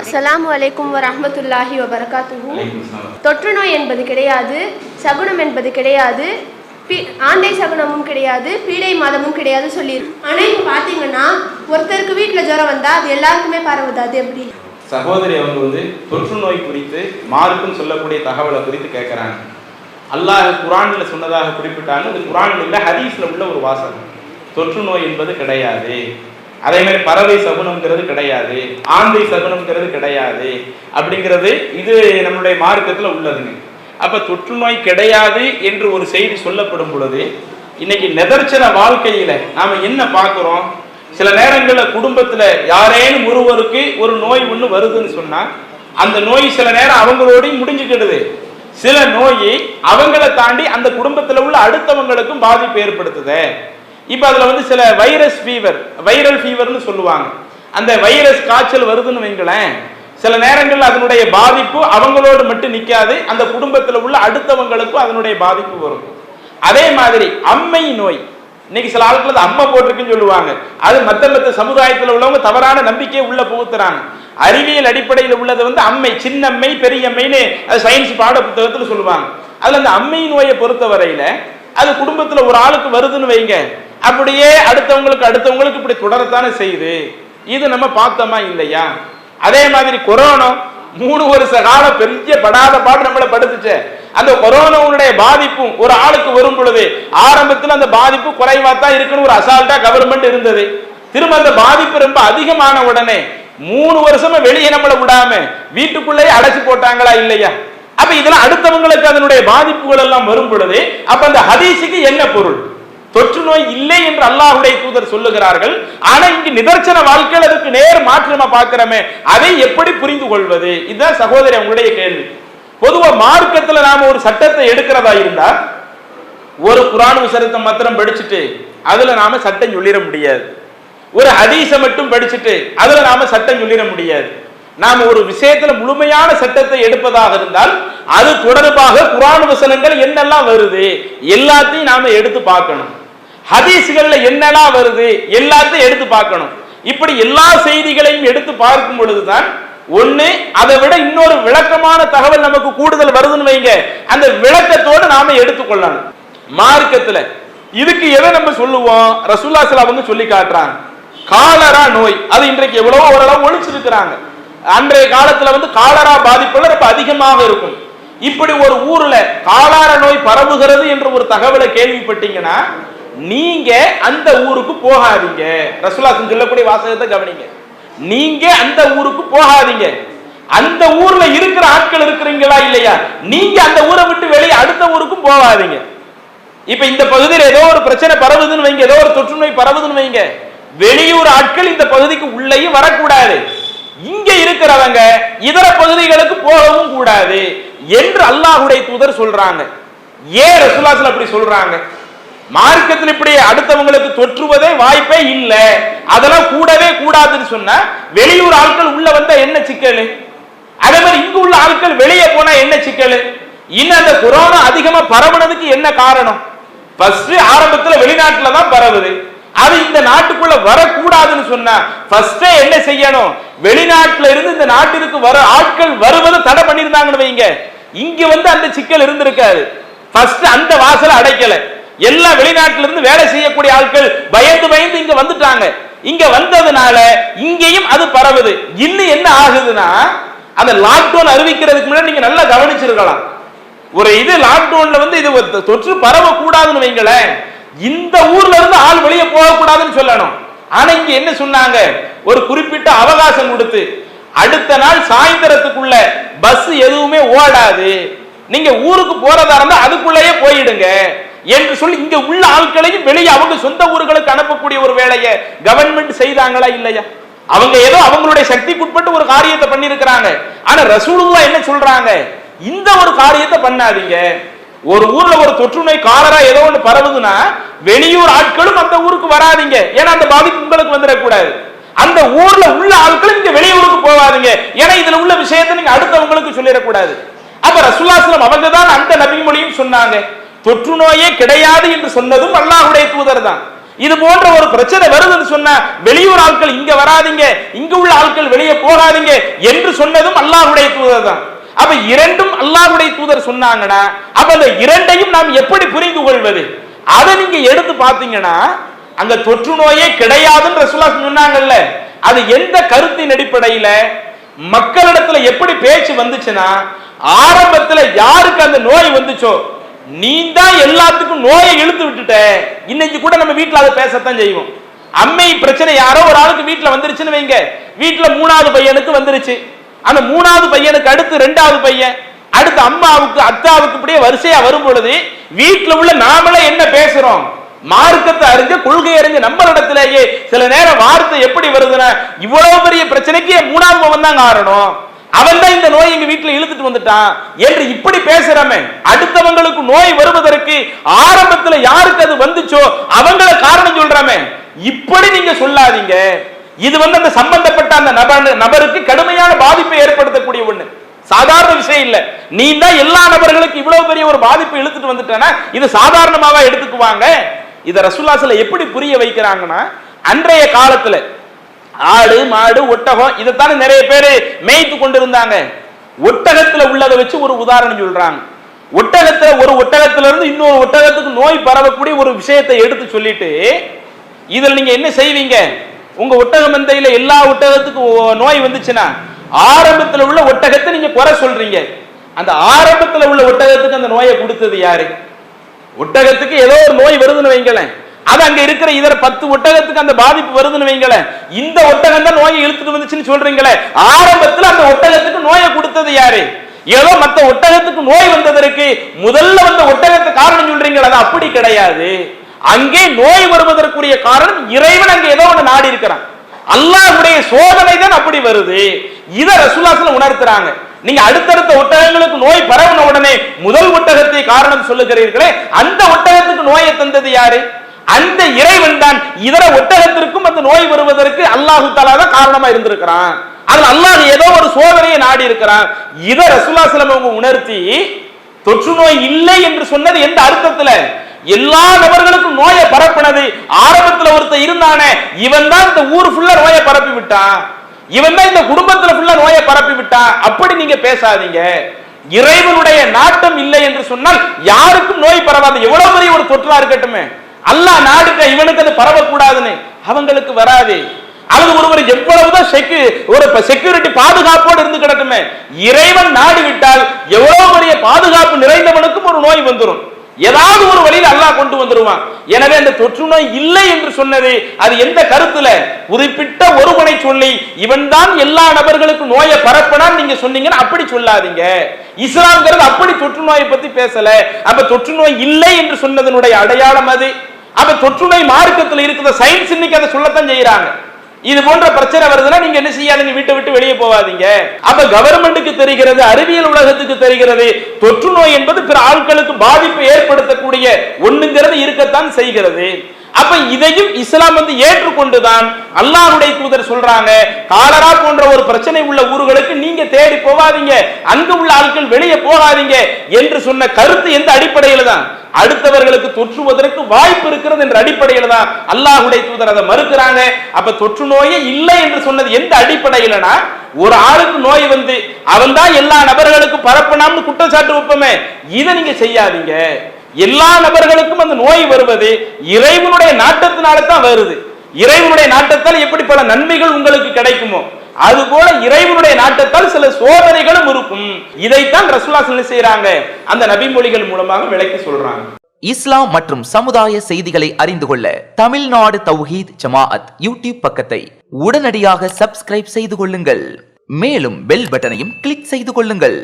அஸ்ஸலாமு அலைக்கும் வரஹ்மத்துல்லாஹி வபரகாத்துஹு. தொற்று நோய் என்பது கிடையாது, சகுனம் என்பது கிடையாது, ஆண்டை சகுனமும் கிடையாது, பீடை மாதமும் கிடையாது சொல்லி. ஆனால் இப்போ பார்த்தீங்கன்னா ஒருத்தருக்கு வீட்டில் ஜுரம் வந்தால் அது எல்லாருக்குமே பரவுது. அது எப்படி? சகோதரி அவங்க தொற்று நோய் குறித்து மார்க்கும் சொல்லக்கூடிய தகவலை குறித்து கேட்குறாங்க. அல்லாஹ் குர்ஆனில் சொன்னதாக குறிப்பிட்டாங்க. இது குர்ஆனில் இல்லை, ஹதீஸில் உள்ள ஒரு வாசகம். தொற்று நோய் என்பது கிடையாது, அதே மாதிரி பறவை சகுனம்ங்கிறது கிடையாது, ஆந்தை சகுனம்ங்கிறது கிடையாது அப்படிங்கிறது இது நம்மளுடைய மார்க்கத்தில் உள்ளதுங்க. அப்ப தொற்று நோய் கிடையாது என்று ஒரு செய்தி சொல்லப்படும் பொழுது இன்னைக்கு நிதர்சன வாழ்க்கையில நாம என்ன பார்க்கிறோம்? சில நேரங்களில் குடும்பத்துல யாரேனும் ஒருவருக்கு ஒரு நோய் ஒண்ணு வருதுன்னு சொன்னா அந்த நோய் சில நேரம் அவங்களோடையும் முடிஞ்சுக்கிடுது. சில நோய் அவங்களை தாண்டி அந்த குடும்பத்துல உள்ள அடுத்தவங்களுக்கும் பாதிப்பு ஏற்படுத்துது. இப்ப அதுல சில வைரல் ஃபீவர்னு சொல்லுவாங்க. அந்த வைரஸ் காய்ச்சல் வருதுன்னு வைங்களேன், சில நேரங்கள் அதனுடைய பாதிப்பு அவங்களோடு மட்டும் நிற்காது, அந்த குடும்பத்தில் உள்ள அடுத்தவங்களுக்கும் அதனுடைய பாதிப்பு வரும். அதே மாதிரி அம்மை நோய், இன்னைக்கு சில ஆட்கள் அம்மை போட்டிருக்குன்னு சொல்லுவாங்க. அது மத்த சமுதாயத்தில் உள்ளவங்க தவறான நம்பிக்கையை உள்ள புகுத்துறாங்க. அறிவியல் அடிப்படையில் உள்ளது அம்மை, சின்னம்மை, பெரியம்மைன்னு அது சயின்ஸ் பாட புத்தகத்தில் சொல்லுவாங்க. அதுல அந்த அம்மை நோயை பொறுத்த வரையில அது குடும்பத்துல ஒரு ஆளுக்கு வருதுன்னு வைங்க, அப்படியே அடுத்தவங்களுக்கு இப்படி தொடரத்தானே செய்யுது. இது நம்ம பார்த்தோமா இல்லையா? அதே மாதிரி கொரோனா 3 வருஷ காலம் பெரிய படாத பாடு நம்மளை படுத்துச்சு. அந்த கொரோனாவுடைய பாதிப்பும் ஒரு ஆளுக்கு வரும் பொழுது ஆரம்பத்தில் அந்த பாதிப்பு குறைவாத்தான் இருக்குன்னு ஒரு அசால்ட்டா கவர்மெண்ட் இருந்தது. திரும்ப அந்த பாதிப்பு ரொம்ப அதிகமான உடனே 3 வருஷமா வெளியே நம்மளை விடாம வீட்டுக்குள்ளேயே அடைச்சு போட்டாங்களா இல்லையா? அப்ப இதெல்லாம் அடுத்தவங்களுக்கு அதனுடைய பாதிப்புகள் எல்லாம் வரும் பொழுது அப்ப அந்த ஹதீஸுக்கு என்ன பொருள்? தொற்று நோய் இல்லை என்று அல்லாஹ்வுடைய தூதர் சொல்லுகிறார்கள். ஆனா இங்கு நிதர்சன வாழ்க்கையில் அதுக்கு நேர் மாற்றமா பார்க்கிறோமே, அதை எப்படி புரிந்து கொள்வது? இதுதான் சகோதரி உங்களுடைய கேள்வி. பொதுவா மார்க்கத்துல நாம ஒரு சட்டத்தை எடுக்கிறதா இருந்தா ஒரு குர்ஆன் வசனத்தை மாத்திரம் படிச்சுட்டு அதுல நாம சட்டம் சொல்லிட முடியாது. ஒரு ஹதீஸை மட்டும் படிச்சுட்டு அதுல நாம சட்டம் சொல்லிட முடியாது. நாம ஒரு விஷயத்துல முழுமையான சட்டத்தை எடுப்பதாக இருந்தால் அது தொடர்பாக குர்ஆன் வசனங்கள் என்னெல்லாம் வருது எல்லாத்தையும் நாம எடுத்து பார்க்கணும். ஹதீஸ்கள்ல என்னெல்லாம் வருது எல்லாத்தையும் எடுத்து பார்க்கணும். இப்படி எல்லா செய்திகளையும் எடுத்து பார்க்கும் பொழுதுதான் ஒண்ணு அதை விட இன்னொரு விளக்கமான தகவல் நமக்கு கூடுதல் வருதுன்னு வைங்க, அந்த விளக்கத்தோடு நாம எடுத்துக்கொள்ளணும். மார்க்கத்துல இதுக்கு எதை நம்ம சொல்லுவோம்? ரசூலுல்லாஹி ஸல்லல்லாஹு அலைஹி வஸல்லம் சொல்லி காட்டுறாங்க. காலரா நோய் அது இன்றைக்கு எவ்வளவோ ஓரளவு ஒழிச்சிருக்கிறாங்க. அன்றைய காலத்துல காலரா பாதிப்புகள் ரொம்ப அதிகமாக இருக்கும். இப்படி ஒரு ஊர்ல காலார நோய் பரவுகிறது என்ற ஒரு தகவலை கேள்விப்பட்டீங்கன்னா நீங்க அந்த ஊருக்கு போகாதீங்க. ரசூலுல்லாஹ் சொல்லக்கூடிய வாசகத்தை கவனிங்க. நீங்க அந்த ஊருக்கு போகாதீங்க. அந்த ஊர்ல இருக்கிற ஆட்கள் இருக்கிறீங்களா இல்லையா, நீங்க அந்த ஊரை விட்டு வெளியே அடுத்த ஊருக்கும் போகாதீங்க. இப்ப இந்த பகுதியில் ஏதோ ஒரு பிரச்சனை பரவுதுன்னு வைங்க, ஏதோ ஒரு தொற்று நோய் பரவுதுன்னு வைங்க, வெளியூர் ஆட்கள் இந்த பகுதிக்கு உள்ளேயும் வரக்கூடாது. இங்க இருக்கிறவங்க இதர பகுதிகளுக்கு போகவும் கூடாது என்று அல்லாஹ்வுடைய தூதர் சொல்றாங்க. ஏன் ரசூலுல்லாஹ் அப்படி சொல்றாங்க? மார்க்கத்தில் இப்படி அடுத்தவங்களுக்கு தொற்றுவதே வாய்ப்பே இல்லை, அதெல்லாம் கூடவே கூடாதுன்னு சொன்னா வெளியூர் ஆட்கள் உள்ள வந்தா என்ன சிக்கல்? அதே மாதிரி இங்கு உள்ள ஆட்கள் வெளியே போனா என்ன சிக்கல்? இன்னும் அந்த கொரோனா அதிகமா பரவுனதுக்கு என்ன காரணம்? ஃபர்ஸ்ட் ஆரம்பத்துல வெளிநாட்டுல தான் பரவுது, அது இந்த நாட்டுக்குள்ள வரக்கூடாதுன்னு சொன்னா ஃபர்ஸ்டே என்ன செய்யணும்? வெளிநாட்டுல இருந்து இந்த நாட்டிற்கு வர ஆட்கள் வருவதை தடை பண்ணிருந்தாங்கன்னு வைங்க, இங்க அந்த சிக்கல் இருந்திருக்காது. ஃபர்ஸ்ட் அந்த வாசலை அடைக்கல, எல்லா வெளிநாட்டில இருந்து வேலை செய்யக்கூடிய ஆட்கள் பயந்து இங்க வந்துட்டாங்க. இங்க வந்ததுனால இங்கேயும் அது பரவுது. இன்னும் என்ன ஆகுதுன்னா அந்த லாக்டவுன் அறிவிக்கிறதுக்கு முன்னாடி நீங்க நல்லா கவனிச்சிருக்கலாம். ஒரு இது லாக்டவுன்ல இது தொற்று பரவ கூடாதுன்னு வைங்களேன், இந்த ஊர்ல இருந்து ஆள் வெளியே போகக்கூடாதுன்னு சொல்லணும். ஆனா இங்க என்ன சொன்னாங்க? ஒரு குறிப்பிட்ட அவகாசம் கொடுத்து அடுத்த நாள் சாயந்தரத்துக்குள்ள பஸ் எதுவுமே ஓடாது, நீங்க ஊருக்கு போறதா இருந்தா அதுக்குள்ளேயே போயிடுங்க என்று சொல்லி இங்க உள்ள ஆட்களையும் வெளியே அவங்க சொந்த ஊர்களுக்கு அனுப்பக்கூடிய ஒரு வேலையை கவர்மெண்ட் செய்தாங்களா இல்லையா? அவங்க ஏதோ அவங்களுடைய சக்திக்குட்பட்டு ஒரு காரியத்தை பண்ணிருக்கிறாங்க. ஆனா ரசூலுல்லாஹ் என்ன சொல்றாங்க? இந்த ஒரு காரியத்தை பண்ணாதீங்க. ஒரு ஊர்ல ஒரு தொற்று நோய் காலரா ஏதோ ஒன்று பரவுதுன்னா வெளியூர் ஆட்களும் அந்த ஊருக்கு வராதீங்க, ஏன்னா அந்த பாதிப்பு உங்களுக்கு வந்துடக்கூடாது. அந்த ஊர்ல உள்ள ஆட்களும் இங்க வெளியூருக்கு போகாதீங்க, ஏன்னா இதுல உள்ள விஷயத்தை நீங்க அடுத்தவங்களுக்கு சொல்லிடக்கூடாது. அப்ப ரசூலுல்லாஹி ஸல்லல்லாஹு அலைஹி வஸல்லம் அவங்க தான் அந்த நபி மொழியும் சொன்னாங்க. தொற்று நோயே கிடையாது என்று சொன்னதும் அல்லாஹ்வுடைய தூதர் தான். இது போன்ற ஒரு பிரச்சனை வருதுன்னு சொன்னா வெளியூர் ஆட்கள் இங்க வராதீங்க, இங்க உள்ள ஆட்கள் வெளியே போகாதீங்க என்று சொன்னதும் அல்லாஹ்வுடைய தூதர் தான். அப்ப இரண்டும் அல்லாஹ்வுடைய தூதர் சொன்னாங்கன்னா அப்ப அந்த இரண்டையும் நாம் எப்படி புரிந்து கொள்வது? அதை நீங்க எடுத்து பாத்தீங்கன்னா அங்க தொற்று நோயே கிடையாதுன்னு ரசூலுல்லாஹ் சொன்னாங்கல்ல, அது எந்த கருத்தின் அடிப்படையில மக்களிடத்துல எப்படி பேச்சு வந்துச்சுன்னா, ஆரம்பத்துல யாருக்கு அந்த நோய் வந்துச்சோ நீ தான் எல்லாத்துக்கும் நோயை இழுத்து விட்டுட்ட. இன்னைக்கு கூட நம்ம வீட்டுல அதை பேசத்தான் செய்வோம். அம்மை பிரச்சனை யாரோ ஒரு ஆளுக்கு வீட்டுல வந்துருச்சுன்னு வைங்க, வீட்டுல 3வது பையனுக்கு வந்துருச்சு, அந்த 3வது பையனுக்கு அடுத்து 2வது பையன், அடுத்து அம்மாவுக்கு அத்தாவுக்கு இப்படியே வரிசையா வரும் பொழுது வீட்டுல உள்ள நாமளே என்ன பேசுறோம்? மார்க்கத்தை அறிஞ்ச கொள்கை அறிஞ்ச நம்மளிடத்திலேயே சில நேரம் வார்த்தை எப்படி வருதுன்னா, இவ்வளவு பெரிய பிரச்சனைக்கு 3வது பவன் தான் காரணம், அவன் தான் இந்த நோய் எங்க வீட்டுல இழுத்துட்டு வந்துட்டான் என்று இப்படி பேசுறமே. அடுத்தவங்களுக்கு நோய் வருவதற்கு ஆரம்பத்துல யாருக்கு அது வந்துச்சோ அவங்கள காரணம் சொல்றாமே. இப்படி நீங்க சொல்லாதீங்க. இது அந்த சம்பந்தப்பட்ட அந்த நபருக்கு கடுமையான பாதிப்பை ஏற்படுத்தக்கூடிய ஒண்ணு, சாதாரண விஷயம் இல்ல. நீ தான் எல்லா நபர்களுக்கும் இவ்வளவு பெரிய ஒரு பாதிப்பை இழுத்துட்டு வந்துட்டானா இது சாதாரணமாவா எடுத்துக்குவாங்க? இத ரசூலுல்லாஹ் எப்படி புரிய வைக்கிறாங்கன்னா, அன்றைய காலத்துல ஆடு மாடு ஒட்டகம் இதைத்தானே நிறைய பேர் மேய்த்து கொண்டிருந்தாங்க. ஒட்டகத்துல உள்ளதை வச்சு ஒரு உதாரணம் சொல்றாங்க. ஒட்டகத்துல ஒரு ஒட்டகத்துல இருந்து இன்னொரு ஒட்டகத்துக்கு நோய் பரவக்கூடிய ஒரு விஷயத்தை எடுத்து சொல்லிட்டு, இதுல நீங்க என்ன செய்வீங்க? உங்க ஒட்டக மந்தையில எல்லா ஒட்டகத்துக்கும் நோய் வந்துச்சுன்னா ஆரம்பத்துல உள்ள ஒட்டகத்தை நீங்க குறை சொல்றீங்க. அந்த ஆரம்பத்துல உள்ள ஒட்டகத்துக்கு அந்த நோயை கொடுத்தது யாரு? ஒட்டகத்துக்கு ஏதோ ஒரு நோய் வருதுன்னு வைங்களேன், அது அங்க இருக்கிற இதர 10 ஒட்டகத்துக்கு அந்த பாதிப்பு வருதுன்னு வைங்களேன், இந்த ஒட்டகம் தான் நோயை இழுத்துட்டு வந்துச்சுன்னு சொல்றீங்களே, ஆரம்பத்துல அந்த ஒட்டகத்துக்கு நோயை கொடுத்தது யாரு? ஏதோ மத்த ஒட்டகத்துக்கு நோய் வந்ததற்கு முதல்ல வந்த ஒட்டகத்தை காரணம் சொல்றீங்களா? அது அப்படி கிடையாது. அங்கே நோய் வருவதற்குரிய காரணம் இறைவன் அங்கே ஏதோ ஒன்று நாடி இருக்கிறான். அல்லாஹ்வுடைய சோதனை தான் அப்படி வருது. இத ரசூலுல்லாஹ் உணர்த்துறாங்க. நீங்க அடுத்தடுத்த ஒட்டகங்களுக்கு நோய் பரவன உடனே முதல் ஒட்டகத்தை காரணம் சொல்லுகிறீர்களே, அந்த ஒட்டகத்துக்கு நோயை தந்தது யாரு? அந்த இறைவன் தான். இதர ஒட்டகத்திற்கும் அந்த நோய் வருவதற்கு அல்லாஹ் தஆலா தான் காரணமா இருந்திருக்கிறான். அதுல அல்லாஹ் ஏதோ ஒரு சோதனையை நாடி இருக்கிறான். இத ரசூலுல்லாஹ் ஸல்லல்லாஹு அலைஹி வஸல்லம் உணர்த்தி தொற்று நோய் இல்லை என்று சொன்னது எந்த அர்த்தத்துல? எல்லா நபர்களுக்கும் நோயை பரப்பினது. ஆரம்பத்துல ஒருத்தர் இருந்தானே, இவன் தான் இந்த ஊர் ஃபுல்லா நோயை பரப்பி விட்டான், இவன் தான் இந்த குடும்பத்துல ஃபுல்லா நோயை பரப்பி விட்டான். அப்படி நீங்க பேசாதீங்க. இறைவனுடைய நாட்டம் இல்லை என்று சொன்னால் யாருக்கும் நோய் பரவாது. எவ்வளவு பெரிய ஒரு தொற்றா இருக்கட்டுமே, அல்லாஹ் நாடுக்க இவனுக்கு அது பரவக்கூடாதுன்னு அவங்களுக்கு வராது. அல்லது ஒருவர் எவ்வளவுதான் ஒரு செக்யூரிட்டி பாதுகாப்போடு இருந்து கிடக்குமே, இறைவன் நாடி விட்டால் எவ்வளவு பெரிய பாதுகாப்பு நிறைந்தவனுக்கும் ஒரு நோய் வந்துடும். ஏதாவது ஒரு வழியில் அல்லாஹ் கொண்டு வந்துருவான். எனவே அந்த தொற்று நோய் இல்லை என்று சொன்னது அது எந்த கருத்துல? குறிப்பிட்ட ஒருவனை சொல்லி இவன் தான் எல்லா நபர்களுக்கும் நோயை பரப்பினான் நீங்க சொன்னீங்கன்னா அப்படி சொல்லாதீங்க. இஸ்லாம்ங்கிறது அப்படி தொற்று நோயை பத்தி பேசல. அப்ப தொற்று நோய் இல்லை என்று சொன்னதனுடைய அடையாளம் அது. அப்ப தொற்று நோய் மார்க்கத்தில் இருக்கிற சயின்ஸ் இன்னைக்கு அதை சொல்லத்தான் செய்யறாங்க. இது போன்ற பிரச்சனை வருதுன்னா நீங்க என்ன செய்யாதீங்க, வீட்டை விட்டு வெளியே போகாதீங்க. அப்ப கவர்மெண்ட்டுக்கு தெரிகிறது, அறிவியல் உலகத்துக்கு தெரிகிறது, தொற்று நோய் என்பது பிற ஆட்களுக்கு பாதிப்பை ஏற்படுத்தக்கூடிய ஒண்ணுங்கிறது இருக்கத்தான் செய்கிறது. அப்ப இதையும் இஸ்லாம் ஏற்றுக்கொண்டுதான் அல்லாஹ்வுடைய தூதர் சொல்றாங்க, காலரா போன்ற ஒரு பிரச்சனை உள்ள ஊர்களுக்கு நீங்க தேடி போகாதீங்க, அங்கு உள்ள ஆட்கள் வெளியே போகாதீங்க என்று சொன்ன கருத்து எந்த அடிப்படையில தான்? அடுத்தவர்களுக்கு தொற்றுவதற்கு வாய்ப்பு இருக்கிறது என்ற அடிப்படையில் தான் அல்லாஹ்வுடைய தூதர் அதை மறுக்கிறாங்க. அப்ப தொற்று நோயே இல்லை என்று சொன்னது எந்த அடிப்படையிலனா, ஒரு ஆளுக்கு நோய் அவன் தான் எல்லா நபர்களுக்கும் பரப்பினாம்னு குற்றச்சாட்டு வைப்போமே, இதை நீங்க செய்யாதீங்க. எல்லா நபர்களுக்கும் அந்த நோய் வருவது இறைவனுடைய நாட்டத்தினால தான் வருது. இறைவனுடைய நாட்டத்தால் எப்படி பல நன்மைகள் உங்களுக்கு கிடைக்குமோ அதுபோல இறைவனுடைய நாட்டத்தால் சில சோதனைகளும் இருக்கும். இதைத்தான் ரசூலுல்லாஹ் ஸல்லல்லாஹு செய்றாங்க, அந்த நபிமொழிகள் மூலமாக விளக்கி சொல்றாங்க. இஸ்லாம் மற்றும் சமுதாய செய்திகளை அறிந்து கொள்ள தமிழ்நாடு தௌஹீத் ஜமாஅத் யூடியூப் பக்கத்தை உடனடியாக சப்ஸ்கிரைப் செய்து கொள்ளுங்கள். மேலும் பெல் பட்டனையும் கிளிக் செய்து கொள்ளுங்கள்.